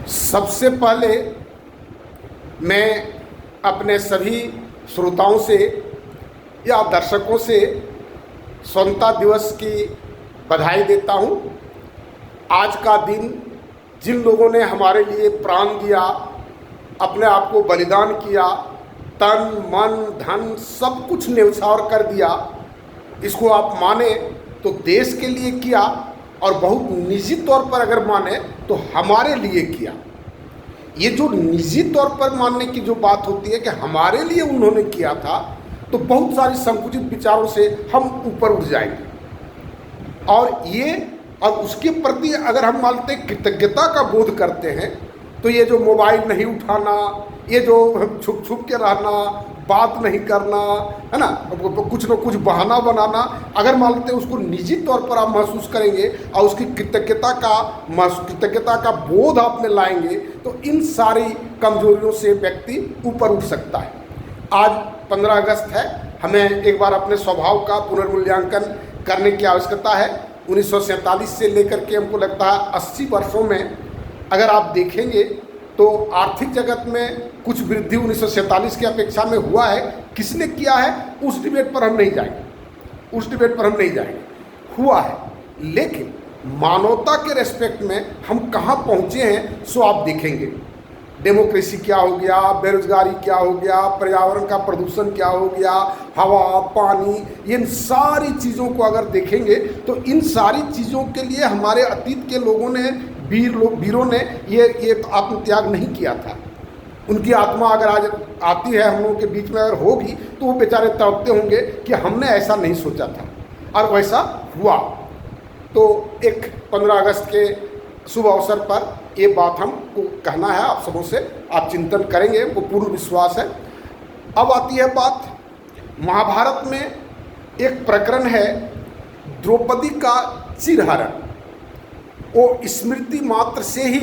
सबसे पहले मैं अपने सभी श्रोताओं से या दर्शकों से स्वतंत्रता दिवस की बधाई देता हूं। आज का दिन जिन लोगों ने हमारे लिए प्राण दिया, अपने आप को बलिदान किया, तन मन धन सब कुछ न्यौछावर कर दिया, इसको आप माने तो देश के लिए किया और बहुत निजी तौर पर अगर माने तो हमारे लिए किया। ये जो निजी तौर पर मानने की जो बात होती है कि हमारे लिए उन्होंने किया था, तो बहुत सारी संकुचित विचारों से हम ऊपर उठ जाएंगे और उसके प्रति अगर हम मानते कृतज्ञता का बोध करते हैं तो ये जो मोबाइल नहीं उठाना, ये जो छुप छुप के रहना, बात नहीं करना, है ना, कुछ न कुछ बहाना बनाना, अगर मान लेते हैं उसको निजी तौर पर आप महसूस करेंगे और उसकी कृतज्ञता का बोध आप में लाएंगे तो इन सारी कमजोरियों से व्यक्ति ऊपर उठ सकता है। आज 15 अगस्त है, हमें एक बार अपने स्वभाव का पुनर्मूल्यांकन करने की आवश्यकता है। 1947 से लेकर के हमको लगता है 80 वर्षों में अगर आप देखेंगे तो आर्थिक जगत में कुछ वृद्धि 1947 की अपेक्षा में हुआ है। किसने किया है उस डिबेट पर हम नहीं जाएंगे, हुआ है, लेकिन मानवता के रेस्पेक्ट में हम कहाँ पहुँचे हैं सो आप देखेंगे। डेमोक्रेसी क्या हो गया, बेरोजगारी क्या हो गया, पर्यावरण का प्रदूषण क्या हो गया, हवा पानी, इन सारी चीज़ों को अगर देखेंगे तो इन सारी चीज़ों के लिए हमारे अतीत के लोगों ने, वीरों ने ये आत्मत्याग नहीं किया था। उनकी आत्मा अगर आज आती है हम लोगों के बीच में अगर होगी तो वो बेचारे तड़पते होंगे कि हमने ऐसा नहीं सोचा था और वैसा हुआ। तो एक 15 अगस्त के शुभ अवसर पर ये बात हमको कहना है आप सबों से, आप चिंतन करेंगे, हमको पूर्ण विश्वास है। अब आती है बात, महाभारत में एक प्रकरण है द्रौपदी का चिरहरण। वो स्मृति मात्र से ही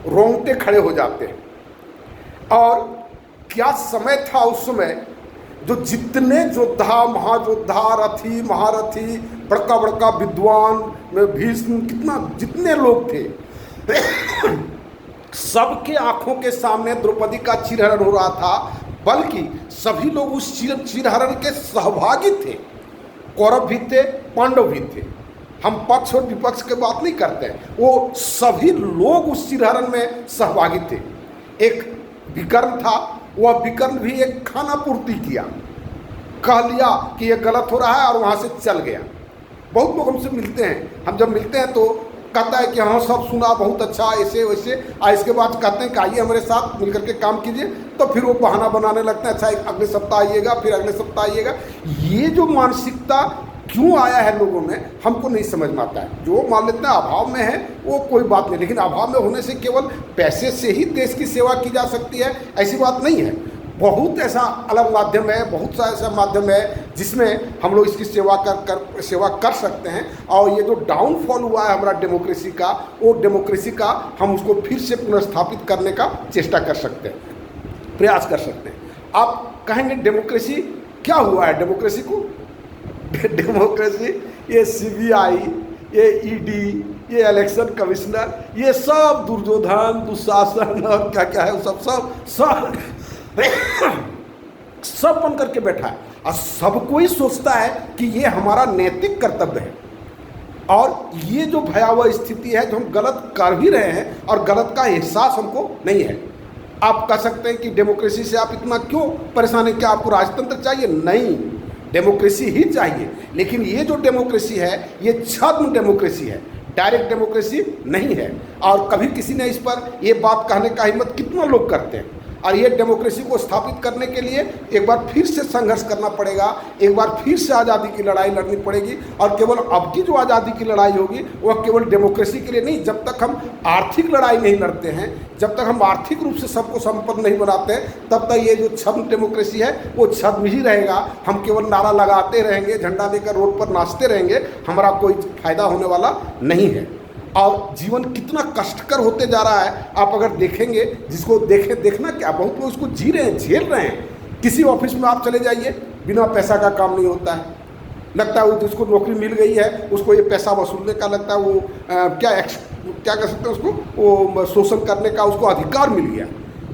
रोंगटे खड़े हो जाते हैं। और क्या समय था उस समय, जो जितने योद्धा, महायोद्धा, रथी, महारथी, बड़का बड़का विद्वान, भीष्म, जितने लोग थे सबके आंखों के सामने द्रौपदी का चिरहरण हो रहा था, बल्कि सभी लोग उस चिरहरण के सहभागी थे। कौरव भी थे, पांडव भी थे। हम पक्ष और विपक्ष की बात नहीं करते, वो सभी लोग उस चिरहरण में सहभागी थे। एक विकर्ण था, वह विकर्ण भी एक खाना पूर्ति किया, कह लिया कि ये गलत हो रहा है और वहाँ से चल गया। बहुत लोग हमसे मिलते हैं, हम जब मिलते हैं तो कहता है कि हाँ सब सुना, बहुत अच्छा, ऐसे वैसे, और इसके बाद कहते हैं कि आइए हमारे साथ मिलकर के काम कीजिए, तो फिर वो बहाना बनाने लगते हैं, अच्छा अगले सप्ताह आइएगा, फिर अगले सप्ताह आइएगा। ये जो मानसिकता क्यों आया है लोगों में हमको नहीं समझ में आता है। जो मान लेते हैं अभाव में है वो कोई बात नहीं, लेकिन अभाव में होने से केवल पैसे से ही देश की सेवा की जा सकती है ऐसी बात नहीं है। बहुत ऐसा अलग माध्यम है, बहुत सा ऐसा माध्यम है जिसमें हम लोग इसकी सेवा कर सकते हैं। और ये जो डाउनफॉल हुआ है हमारा डेमोक्रेसी का, वो डेमोक्रेसी का हम उसको फिर से पुनर्स्थापित करने का चेष्टा कर सकते हैं, प्रयास कर सकते हैं। आप कहेंगे डेमोक्रेसी क्या हुआ है, डेमोक्रेसी को डेमोक्रेसी, ये सीबीआई, ये ईडी, ये इलेक्शन कमिश्नर, ये सब दुर्योधन, दुशासन और क्या क्या है, सब बन करके बैठा है और सबको ही सोचता है कि ये हमारा नैतिक कर्तव्य है। और ये जो भयावह स्थिति है, जो हम गलत कर भी रहे हैं और गलत का एहसास हमको नहीं है। आप कह सकते हैं कि डेमोक्रेसी से आप इतना क्यों परेशान हैं, क्या आपको राजतंत्र चाहिए? नहीं, डेमोक्रेसी ही चाहिए, लेकिन ये जो डेमोक्रेसी है ये छद्म डेमोक्रेसी है, डायरेक्ट डेमोक्रेसी नहीं है। और कभी किसी ने इस पर ये बात कहने का हिम्मत कितना लोग करते हैं। और ये डेमोक्रेसी को स्थापित करने के लिए एक बार फिर से संघर्ष करना पड़ेगा, एक बार फिर से आज़ादी की लड़ाई लड़नी पड़ेगी। और केवल अब की जो आज़ादी की लड़ाई होगी वह केवल डेमोक्रेसी के लिए नहीं, जब तक हम आर्थिक लड़ाई नहीं लड़ते हैं, जब तक हम आर्थिक रूप से सबको संपन्न नहीं बनाते हैं, तब तक ये जो छद्म डेमोक्रेसी है वो छद्म ही रहेगा। हम केवल नारा लगाते रहेंगे, झंडा लेकर रोड पर नाचते रहेंगे, हमारा कोई फायदा होने वाला नहीं है। और जीवन कितना कष्टकर होते जा रहा है आप अगर देखेंगे, जिसको देखना क्या, बहुत लोग इसको जी रहे हैं, झेल रहे हैं। किसी ऑफिस में आप चले जाइए, बिना पैसा का काम नहीं होता है। लगता है वो जिसको नौकरी मिल गई है उसको ये पैसा वसूलने का लगता है, वो क्या क्या कह सकते हैं उसको, वो शोषण करने का उसको अधिकार मिल गया।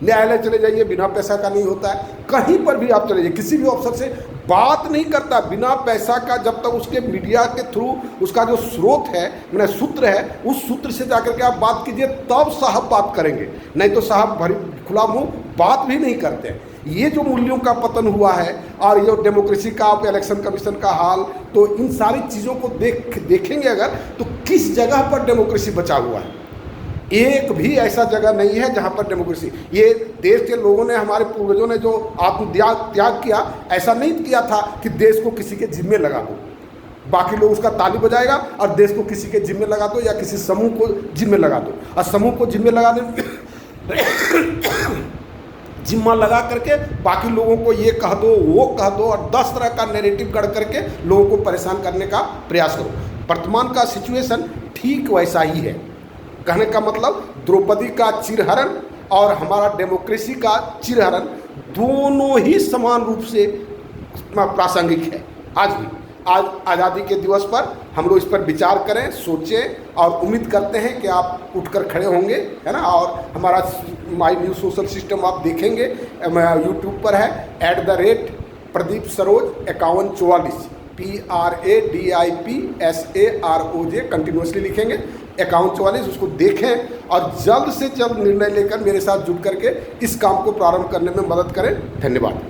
न्यायालय चले जाइए, बिना पैसा का नहीं होता है। कहीं पर भी आप चले जाइए, किसी भी अफसर से बात नहीं करता बिना पैसा का, जब तक उसके मीडिया के थ्रू उसका जो स्रोत है, मैंने सूत्र है, उस सूत्र से जाकर के आप बात कीजिए, तब साहब बात करेंगे, नहीं तो साहब भरी खुला मुंह बात भी नहीं करते। ये जो मूल्यों का पतन हुआ है और ये डेमोक्रेसी का, इलेक्शन कमीशन का हाल, तो इन सारी चीज़ों को देखेंगे अगर, तो किस जगह पर डेमोक्रेसी बचा हुआ है? एक भी ऐसा जगह नहीं है जहां पर डेमोक्रेसी, ये देश के लोगों ने, हमारे पूर्वजों ने जो त्याग किया, ऐसा नहीं किया था कि देश को किसी के जिम्मे लगा दो, बाकी लोग उसका ताली बजाएगा, और देश को किसी के जिम्मे लगा दो या किसी समूह को जिम्मे लगा दो, और समूह को जिम्मे लगा दे जिम्मा लगा करके बाकी लोगों को ये कह दो, वो कह दो, और 10 तरह का नैरेटिव गढ़ करके लोगों को परेशान करने का प्रयास करो। वर्तमान का सिचुएशन ठीक वैसा ही है। कहने का मतलब, द्रौपदी का चिरहरण और हमारा डेमोक्रेसी का चिरहरण दोनों ही समान रूप से प्रासंगिक है। आज भी, आज आज़ादी के दिवस पर हम लोग इस पर विचार करें, सोचें, और उम्मीद करते हैं कि आप उठकर खड़े होंगे, है ना। और हमारा माई न्यूज़ सोशल सिस्टम आप देखेंगे, यूट्यूब पर है, @प्रदीप सरोज 5144, PRADIPSAROJ कंटिन्यूसली लिखेंगे 5144, उसको देखें और जल्द से जल्द निर्णय लेकर मेरे साथ जुट करके इस काम को प्रारंभ करने में मदद करें। धन्यवाद।